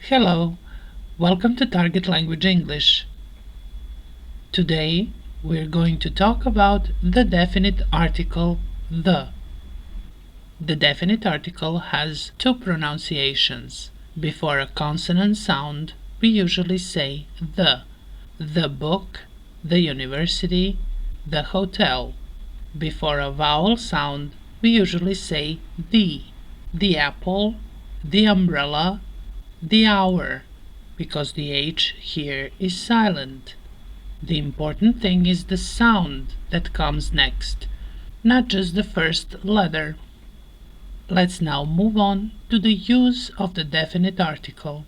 Hello, welcome to Target Language English. Today we're going to talk about the definite article the. The definite article has two pronunciations. Before a consonant sound, we usually say the book, the university, the hotel. Before a vowel sound, we usually say the apple, the umbrella, the hour, because the H here is silent. The important thing is the sound that comes next, not just the first letter. Let's now move on to the use of the definite article.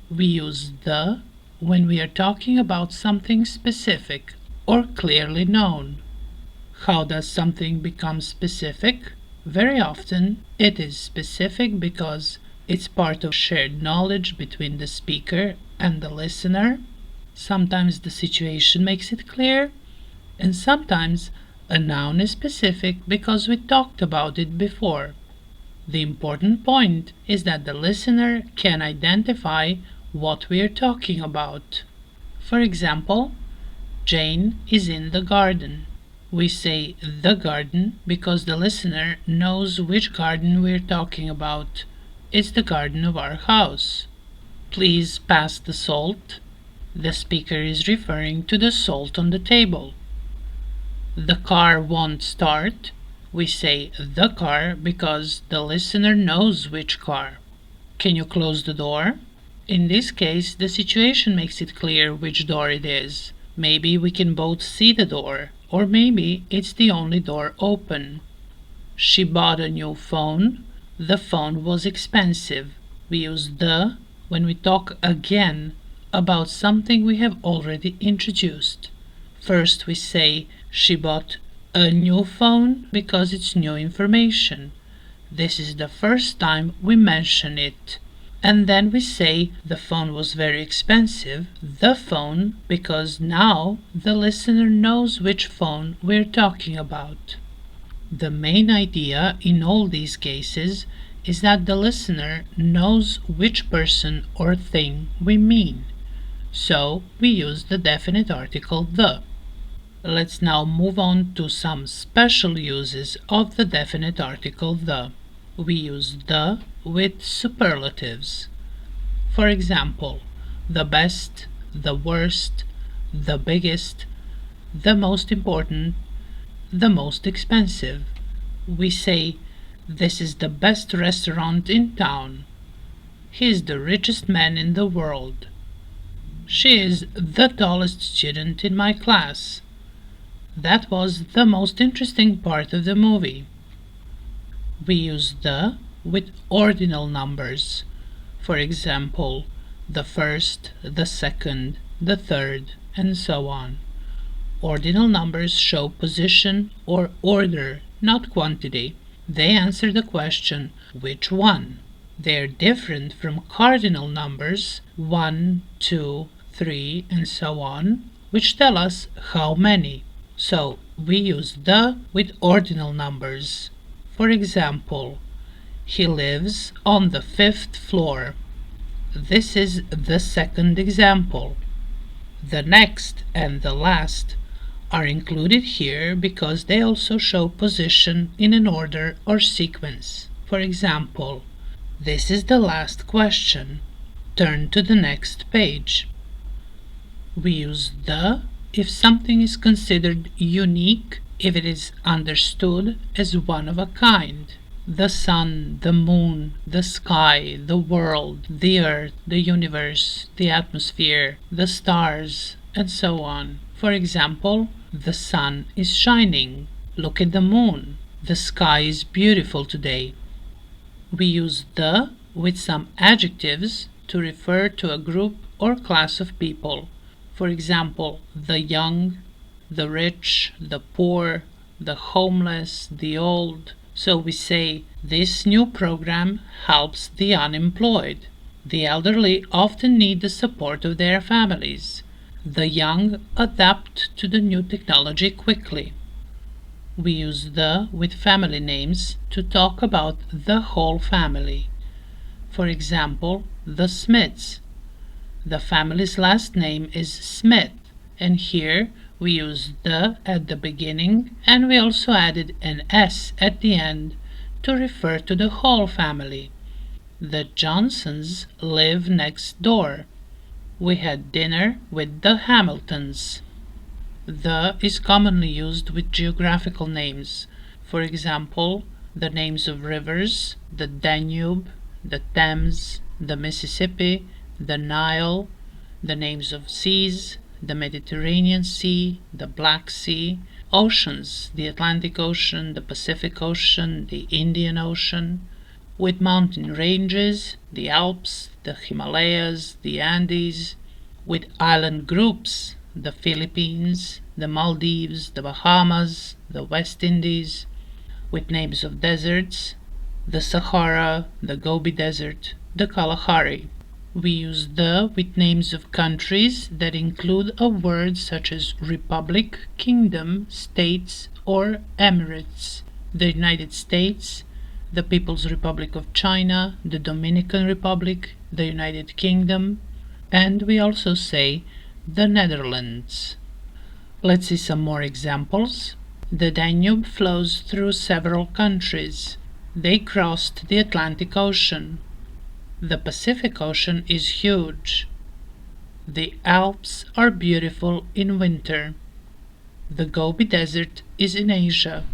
We use the when we are talking about something specific or clearly known. How does something become specific? Very often it is specific because it's part of shared knowledge between the speaker and the listener. Sometimes the situation makes it clear, and sometimes a noun is specific because we talked about it before. The important point is that the listener can identify what we are talking about. For example, Jane is in the garden. We say the garden because the listener knows which garden we're talking about. It's the garden of our house. Please pass the salt. The speaker is referring to the salt on the table. The car won't start. We say the car because the listener knows which car. Can you close the door? In this case, the situation makes it clear which door it is. Maybe we can both see the door, or maybe it's the only door open. She bought a new phone. The phone was expensive. We use the when we talk again about something we have already introduced. First we say she bought a new phone because it's new information. This is the first time we mention it. And then we say the phone was very expensive, the phone, because now the listener knows which phone we're talking about. The main idea in all these cases is that the listener knows which person or thing we mean. So we use the definite article the. Let's now move on to some special uses of the definite article the. We use the with superlatives. For example, the best, the worst, the biggest, the most important, the most expensive. We say, this is the best restaurant in town. He is the richest man in the world. She is the tallest student in my class. That was the most interesting part of the movie. We use the with ordinal numbers. For example, the first, the second, the third, and so on. Ordinal numbers show position or order, not quantity. They answer the question, which one? They are different from cardinal numbers, 1, 2, 3, and so on, which tell us how many. So we use the with ordinal numbers. For example, he lives on the 5th floor. This is the second example. The next and the last are included here because they also show position in an order or sequence. For example, this is the last question. Turn to the next page. We use the if something is considered unique, if it is understood as one of a kind. The sun, the moon, the sky, the world, the earth, the universe, the atmosphere, the stars, and so on. For example, the sun is shining. Look at the moon. The sky is beautiful today. We use the with some adjectives to refer to a group or class of people. For example, the young, the rich, the poor, the homeless, the old. So we say, this new program helps the unemployed. The elderly often need the support of their families. The young adapt to the new technology quickly. We use the with family names to talk about the whole family. For example, the Smiths. The family's last name is Smith, and here we use the at the beginning, and we also added an S at the end to refer to the whole family. The Johnsons live next door. We had dinner with the Hamiltons. The is commonly used with geographical names. For example, the names of rivers, the Danube, the Thames, the Mississippi, the Nile, the names of seas, the Mediterranean Sea, the Black Sea, oceans, the Atlantic Ocean, the Pacific Ocean, the Indian Ocean, with mountain ranges, the Alps, the Himalayas, the Andes, with island groups, the Philippines, the Maldives, the Bahamas, the West Indies, with names of deserts, the Sahara, the Gobi Desert, the Kalahari. We use the with names of countries that include a word such as republic, kingdom, states, or emirates. The United States, the People's Republic of China, the Dominican Republic, the United Kingdom, and we also say the Netherlands. Let's see some more examples. The Danube flows through several countries. They crossed the Atlantic Ocean. The Pacific Ocean is huge. The Alps are beautiful in winter. The Gobi Desert is in Asia.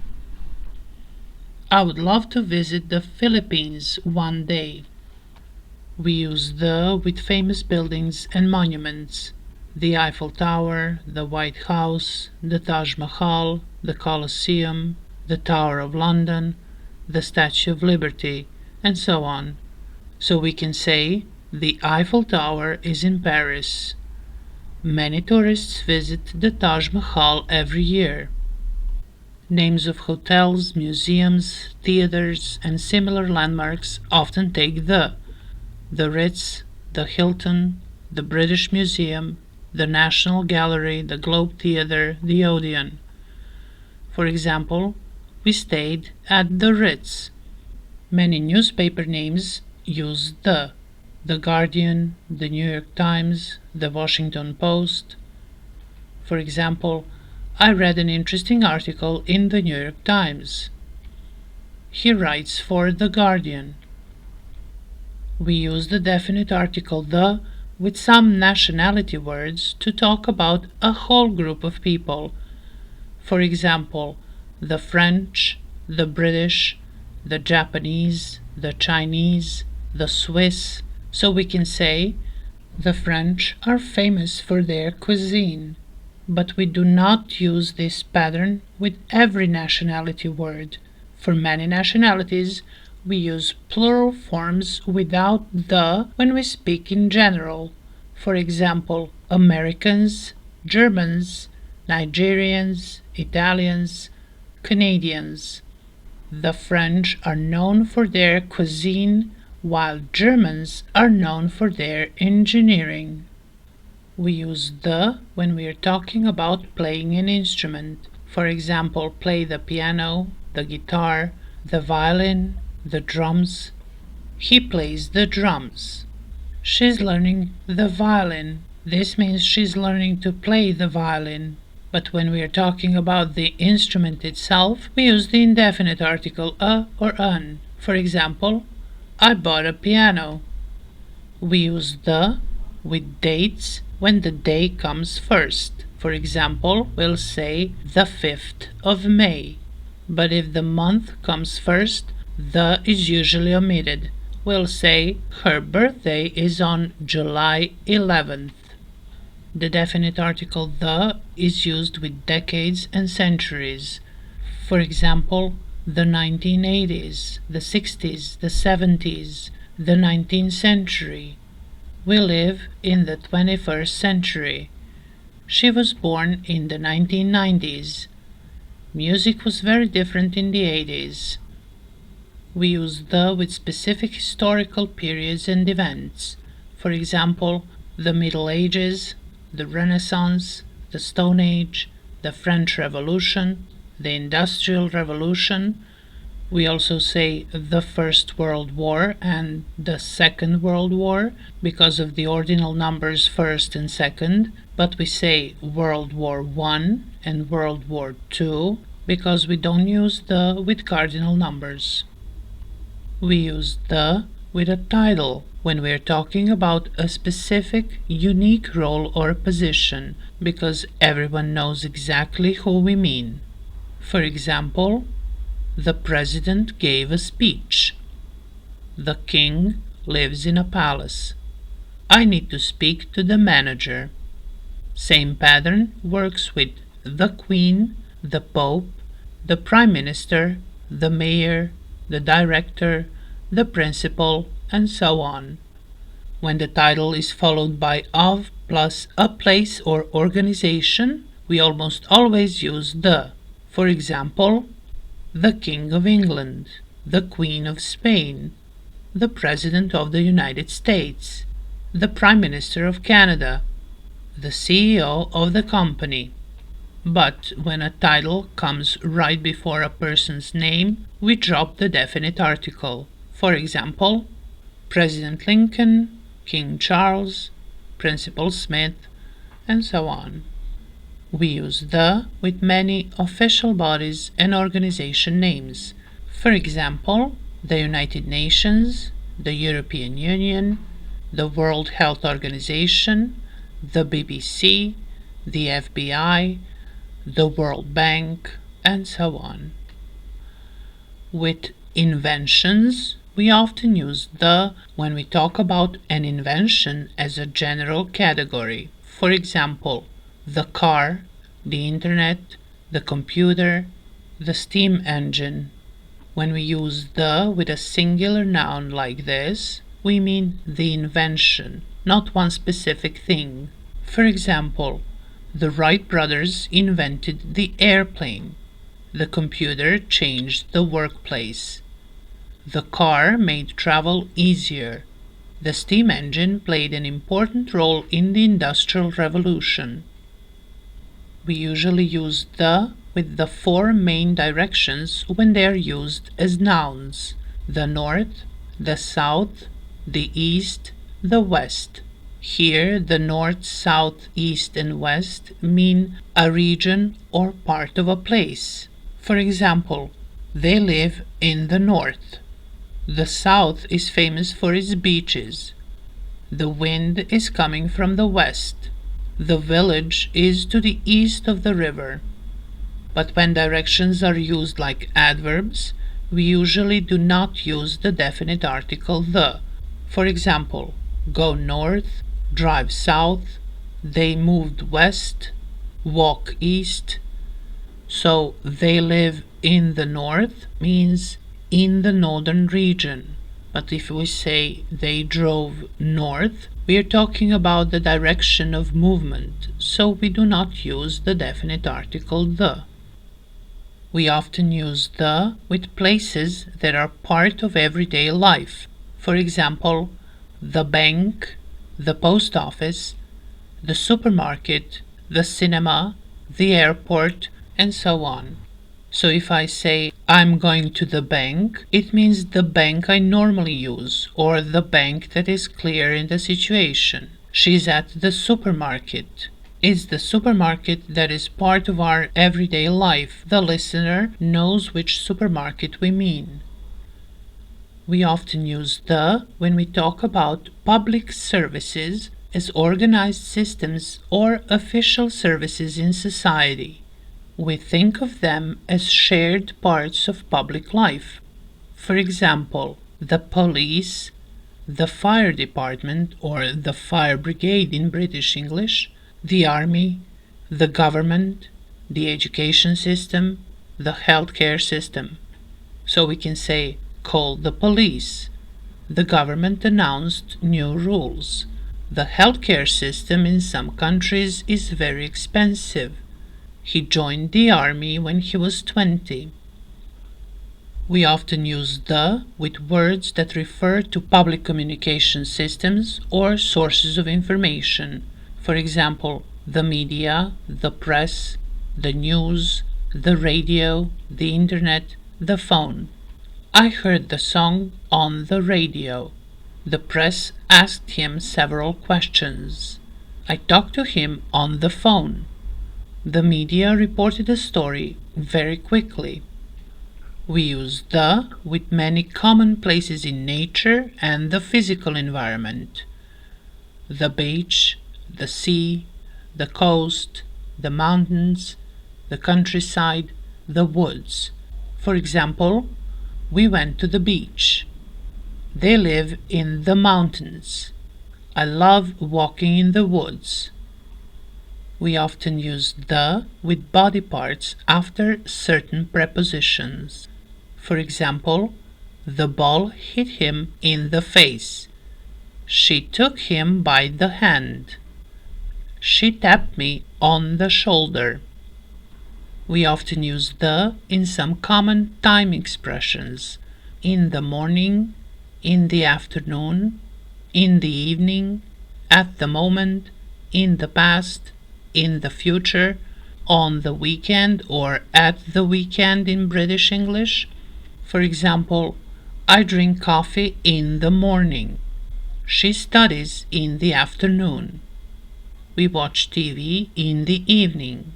I would love to visit the Philippines one day. We use the with famous buildings and monuments. The Eiffel Tower, the White House, the Taj Mahal, the Colosseum, the Tower of London, the Statue of Liberty, and so on. So we can say the Eiffel Tower is in Paris. Many tourists visit the Taj Mahal every year. Names of hotels, museums, theaters, and similar landmarks often take the Ritz, the Hilton, the British Museum, the National Gallery, the Globe Theatre, the Odeon. For example, we stayed at the Ritz. Many newspaper names use the Guardian, the New York Times, the Washington Post. For example, I read an interesting article in the New York Times. He writes for the Guardian. We use the definite article the with some nationality words to talk about a whole group of people. For example, the French, the British, the Japanese, the Chinese, the Swiss. So we can say the French are famous for their cuisine. But we do not use this pattern with every nationality word. For many nationalities, we use plural forms without the when we speak in general. For example, Americans, Germans, Nigerians, Italians, Canadians. The French are known for their cuisine, while Germans are known for their engineering. We use the when we are talking about playing an instrument. For example, play the piano, the guitar, the violin, the drums. He plays the drums. She's learning the violin. This means she's learning to play the violin. But when we are talking about the instrument itself, we use the indefinite article a or an. For example, I bought a piano. We use the with dates when the day comes first. For example, we'll say the 5th of May. But if the month comes first, the is usually omitted. We'll say her birthday is on July 11th. The definite article the is used with decades and centuries. For example, the 1980s, the 60s, the 70s, the 19th century. We live in the 21st century. She was born in the 1990s. Music was very different in the 80s. We use the with specific historical periods and events. For example, the Middle Ages, the Renaissance, the Stone Age, the French Revolution, the Industrial Revolution, We also say the First World War and the Second World War because of the ordinal numbers first and second, but we say World War One and World War Two because we don't use the with cardinal numbers. We use the with a title when we're talking about a specific, unique role or position because everyone knows exactly who we mean. For example, the president gave a speech. The king lives in a palace. I need to speak to the manager. Same pattern works with the queen, the pope, the prime minister, the mayor, the director, the principal, and so on. When the title is followed by of plus a place or organization, we almost always use the. For example, the King of England, the Queen of Spain, the President of the United States, the Prime Minister of Canada, the CEO of the company. But when a title comes right before a person's name, we drop the definite article. For example, President Lincoln, King Charles, Principal Smith, and so on. We use the with many official bodies and organization names. For example, the United Nations, the European Union, the World Health Organization, the BBC, the FBI, the World Bank, and so on. With inventions, we often use the when we talk about an invention as a general category. For example, the car, the internet, the computer, the steam engine. When we use the with a singular noun like this, we mean the invention, not one specific thing. For example, the Wright brothers invented the airplane. The computer changed the workplace. The car made travel easier. The steam engine played an important role in the Industrial Revolution. We usually use the with the four main directions when they are used as nouns: the north, the south, the east, the west. Here, the north, south, east, and west mean a region or part of a place. For example, they live in the north. The south is famous for its beaches. The wind is coming from the west. The village is to the east of the river. But when directions are used like adverbs, we usually do not use the definite article the. For example, go north, drive south, they moved west, walk east. So they live in the north means in the northern region. But if we say they drove north, we are talking about the direction of movement, so we do not use the definite article the. We often use the with places that are part of everyday life. For example, the bank, the post office, the supermarket, the cinema, the airport, and so on. So if I say I'm going to the bank, it means the bank I normally use, or the bank that is clear in the situation. She's at the supermarket. It's the supermarket that is part of our everyday life. The listener knows which supermarket we mean. We often use the when we talk about public services as organized systems or official services in society. We think of them as shared parts of public life. For example, the police, the fire department or the fire brigade in British English, the army, the government, the education system, the healthcare system. So we can say, call the police. The government announced new rules. The healthcare system in some countries is very expensive. He joined the army when he was 20. We often use the with words that refer to public communication systems or sources of information. For example, the media, the press, the news, the radio, the internet, the phone. I heard the song on the radio. The press asked him several questions. I talked to him on the phone. The media reported the story very quickly. We use the with many common places in nature and the physical environment. The beach, the sea, the coast, the mountains, the countryside, the woods. For example, we went to the beach. They live in the mountains. I love walking in the woods. We often use the with body parts after certain prepositions. For example, the ball hit him in the face. She took him by the hand. She tapped me on the shoulder. We often use the in some common time expressions. In the morning, in the afternoon, in the evening, at the moment, in the past, in the future, on the weekend or at the weekend in British English. For example, I drink coffee in the morning. She studies in the afternoon. We watch TV in the evening.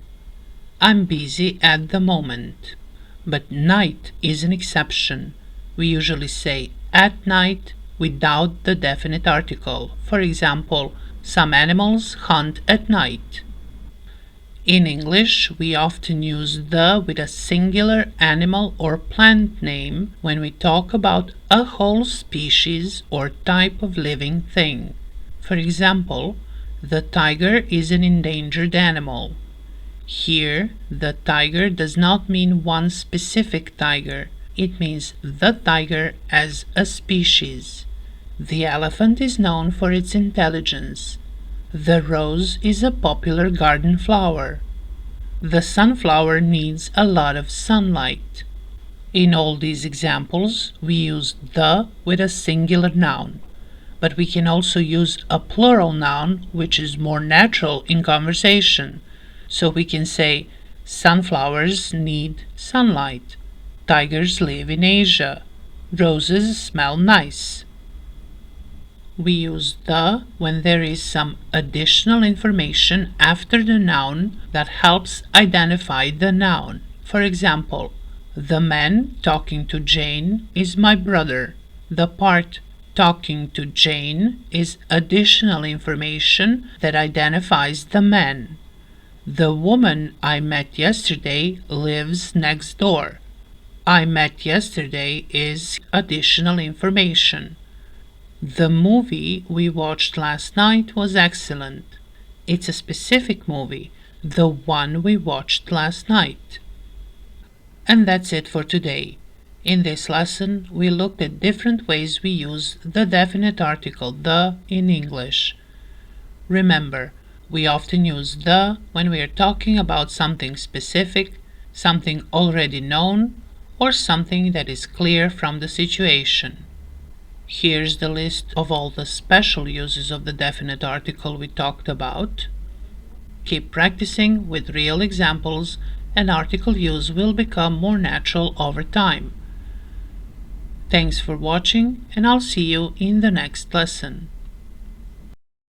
I'm busy at the moment. But night is an exception. We usually say at night without the definite article. For example, some animals hunt at night. In English, we often use the with a singular animal or plant name when we talk about a whole species or type of living thing. For example, the tiger is an endangered animal. Here, the tiger does not mean one specific tiger. It means the tiger as a species. The elephant is known for its intelligence. The rose is a popular garden flower. The sunflower needs a lot of sunlight. In all these examples, we use the with a singular noun, but we can also use a plural noun, which is more natural in conversation. So we can say, sunflowers need sunlight. Tigers live in Asia. Roses smell nice. We use the when there is some additional information after the noun that helps identify the noun. For example, the man talking to Jane is my brother. The part talking to Jane is additional information that identifies the man. The woman I met yesterday lives next door. I met yesterday is additional information. The movie we watched last night was excellent. It's a specific movie, the one we watched last night. And that's it for today. In this lesson, we looked at different ways we use the definite article the in English. Remember, we often use the when we are talking about something specific, something already known, or something that is clear from the situation. Here's the list of all the special uses of the definite article we talked about. Keep practicing with real examples, and article use will become more natural over time. Thanks for watching, and I'll see you in the next lesson.